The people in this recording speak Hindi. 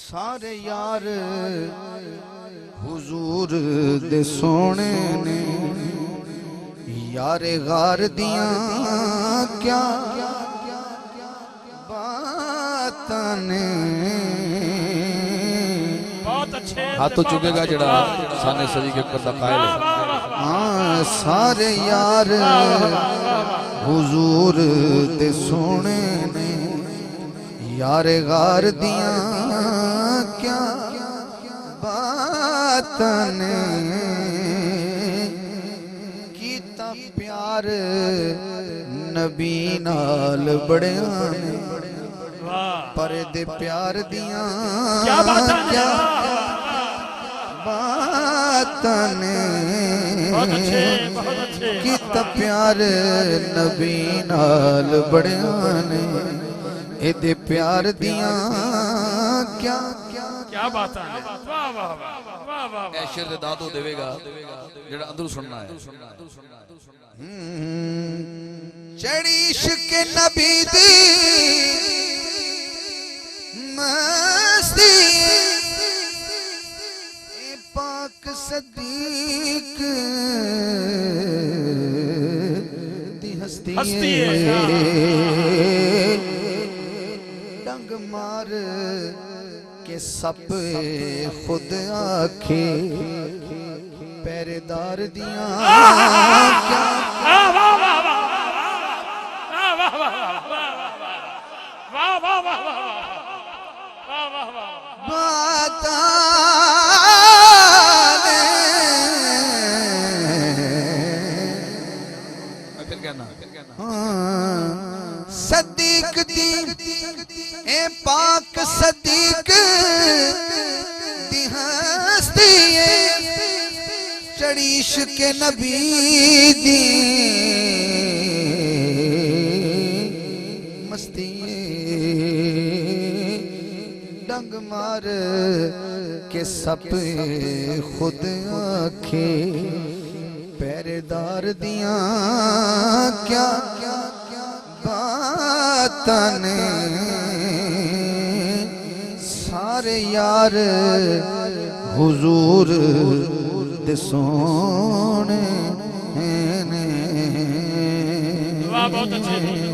सारे यार हुजूर दे सोने ने यारे गार दियां क्या बातां ने। हाथ तो चुकेगा जड़ा साने सजी के ऊपर कायल है। हाँ सारे यार हुजूर दे सोने ने यारे गार दियां क्या बातां ने। कीता प्यार नबी नाल बड़ियां ने पर दे प्यार दियां क्या बातां ने। कीता प्यार नबी नाल बड़ियां ने एदे प्यार दियां क्या क्या बात है। वाह वाह वाह वाह वाह। ऐशर दे दादो देवेगा जेड़ा अंदर सुनना है। चढ़ी इश्क नबी दी मस्ती पाक सदीक दी हस्ती डंग मार के सप खुद आखे पहरेदार दियां क्या सदीक दी ए पाक सदीक दी हस्ती चढ़ी इश्क नबी दी मस्ती डंग मार के सप खुद आखे पहरेदार दियां क्या बातां ने। सारे यार हुजूर दे सोने ने। वाह बहुत अच्छे।